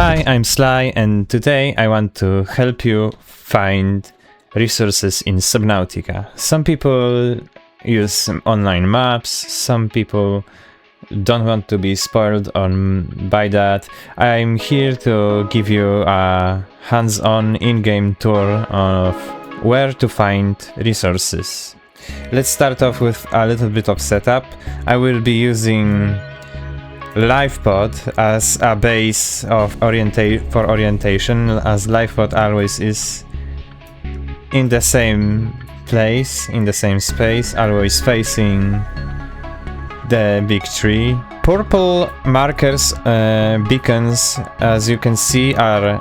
Hi, I'm Sly, and today I want to help you find resources in Subnautica. Some people use online maps, some people don't want to be spoiled by that. I'm here to give you a hands-on in-game tour of where to find resources. Let's start off with a little bit of setup. I will be using Lifepod as a base of for orientation, as Lifepod always is in the same place, in the same space, always facing the big tree. Purple markers, beacons, as you can see, are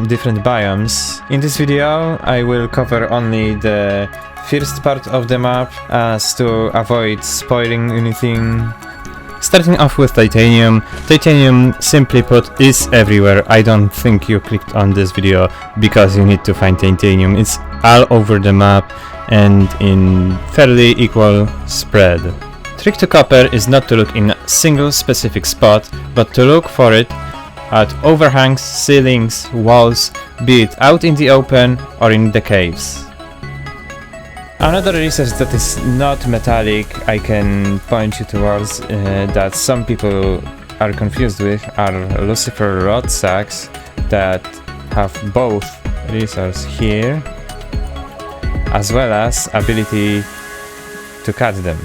different biomes. In this video I will cover only the first part of the map as to avoid spoiling anything. Starting off with titanium. Titanium, simply put, is everywhere. I don't think you clicked on this video because you need to find titanium. It's all over the map and in fairly equal spread. Trick to copper is not to look in a single specific spot, but to look for it at overhangs, ceilings, walls, be it out in the open or in the caves. Another resource that is not metallic I can point you towards that some people are confused with are Lucifer rod sacks that have both resource here as well as ability to cut them.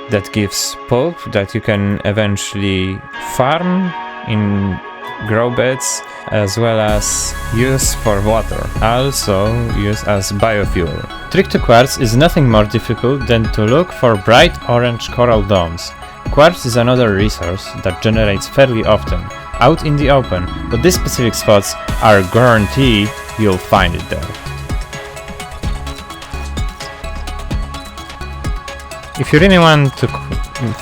That gives pulp that you can eventually farm in grow beds as well as use for water, also use as biofuel. Trick to quartz is nothing more difficult than to look for bright orange coral domes. Quartz is another resource that generates fairly often, out in the open, but these specific spots are guaranteed you'll find it there. If you really want to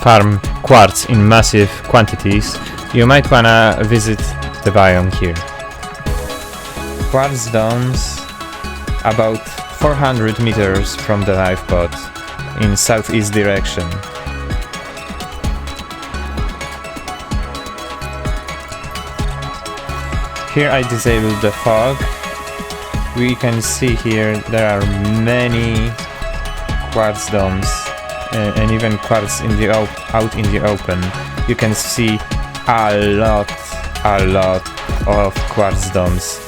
farm quartz in massive quantities, you might wanna visit the biome here. Quartz domes about 400 meters from the Lifepod in southeast direction. Here I disabled the fog. We can see here there are many quartz domes and even quartz in the out in the open. You can see a lot of quartz domes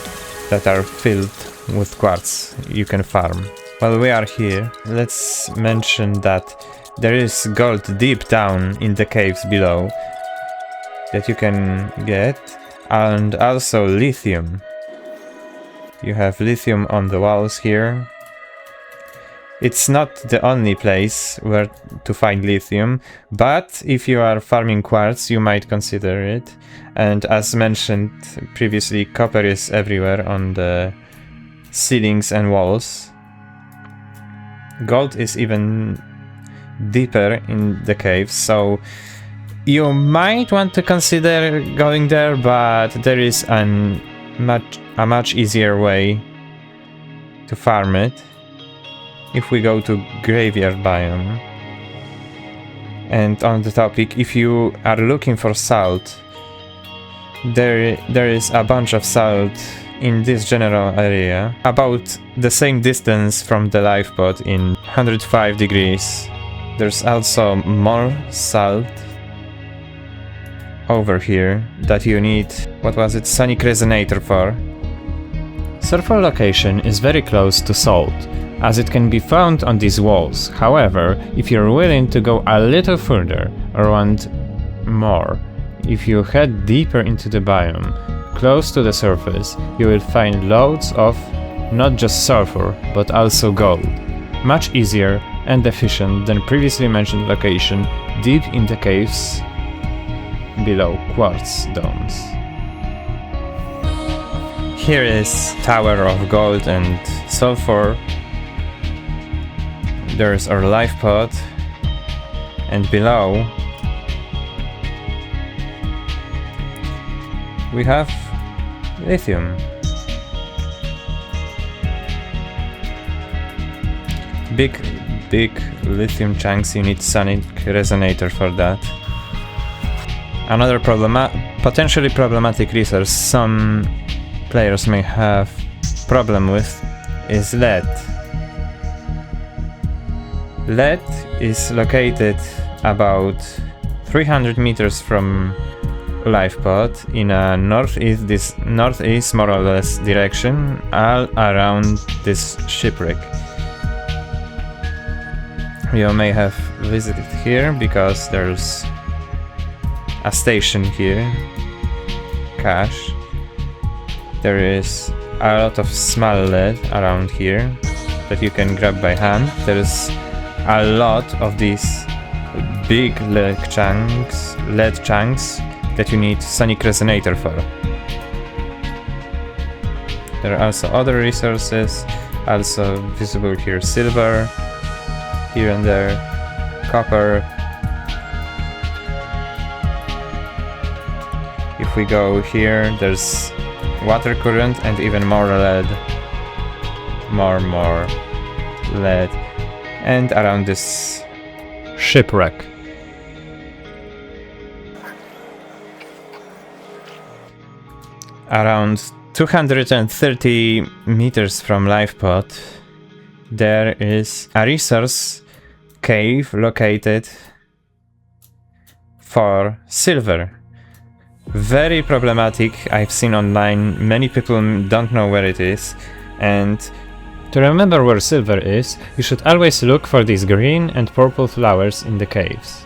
that are filled with quartz you can farm. While we are here, let's mention that there is gold deep down in the caves below that you can get, and also lithium. You have lithium on the walls here. It's not the only place where to find lithium, but if you are farming quartz, you might consider it. And as mentioned previously, copper is everywhere on the ceilings and walls. Gold is even deeper in the caves, so you might want to consider going there, but there is a much easier way to farm it. If we go to graveyard biome, and on the topic, if you are looking for salt, there is a bunch of salt in this general area, about the same distance from the Lifepod in 105 degrees. There's also more salt over here that you need, what was it, sonic resonator for. Sulfur location is very close to salt, as it can be found on these walls. However, if you're willing to go a little further or want more, if you head deeper into the biome, close to the surface, you will find loads of not just sulfur, but also gold. Much easier and efficient than previously mentioned location deep in the caves below quartz domes. Here is Tower of Gold and Sulfur. There's our Lifepod, and below we have lithium. Big big lithium chunks, you need sonic resonator for that. Another potentially problematic resource some players may have problem with is lead. Lead is located about 300 meters from Lifepod in a northeast more or less direction, all around this shipwreck. You may have visited here because there's a station here, cache. There is a lot of small lead around here that you can grab by hand. There's a lot of these big lead chunks that you need sonic resonator for. There are also other resources, also visible here: silver, here and there, copper. If we go here, there's water current and even more lead. More lead. And around this shipwreck. Around 230 meters from Lifepod, there is a resource cave located for silver. Very problematic, I've seen online, many people don't know where it is, and to remember where silver is, you should always look for these green and purple flowers in the caves.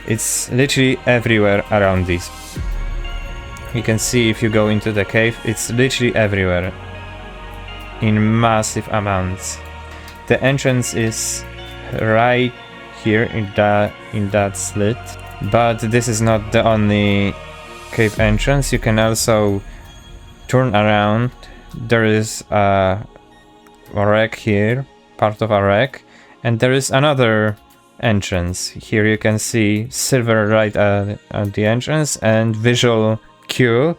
It's literally everywhere around these. You can see if you go into the cave, it's literally everywhere, in massive amounts. The entrance is right here in that slit, but this is not the only cave entrance. You can also turn around. There is a wreck here, part of a wreck, and there is another entrance. Here you can see silver right at the entrance and visual cue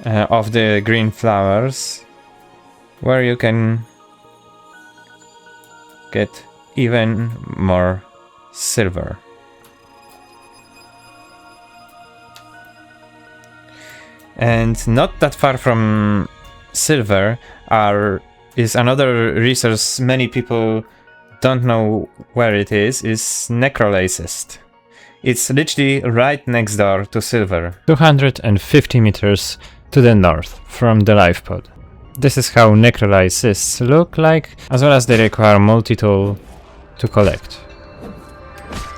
of the green flowers, where you can get even more silver. And not that far from silver is another resource many people don't know where it is Necrolei Cyst. It's literally right next door to silver. 250 meters to the north from the Lifepod. This is how Necrolei Cysts look like, as well as they require multi-tool to collect.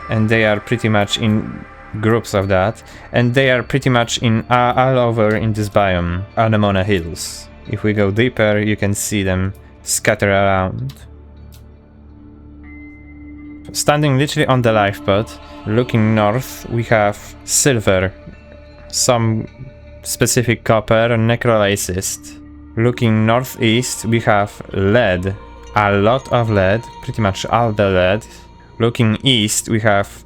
And they are pretty much in groups of that, and they are pretty much in all over in this biome, Anemone Hills. If we go deeper, you can see them scatter around. Standing literally on the Lifepod, looking north, we have silver, some specific copper, Necrolei Cyst. Looking northeast, we have lead, a lot of lead, pretty much all the lead. Looking east, we have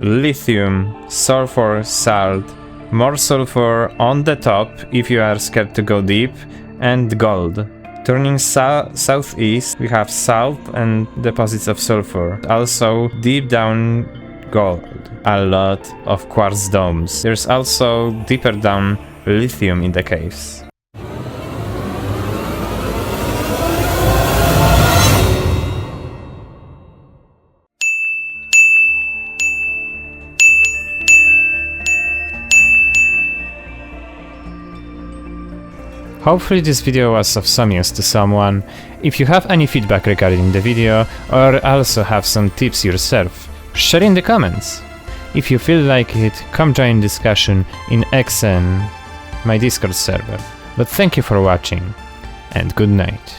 lithium, sulfur, salt, more sulfur on the top if you are scared to go deep, and gold. Turning southeast, we have salt and deposits of sulfur. Also, deep down, gold. A lot of quartz domes. There's also, deeper down, lithium in the caves. Hopefully this video was of some use to someone. If you have any feedback regarding the video, or also have some tips yourself, share in the comments. If you feel like it, come join discussion in eXernox, my Discord server. But thank you for watching, and good night.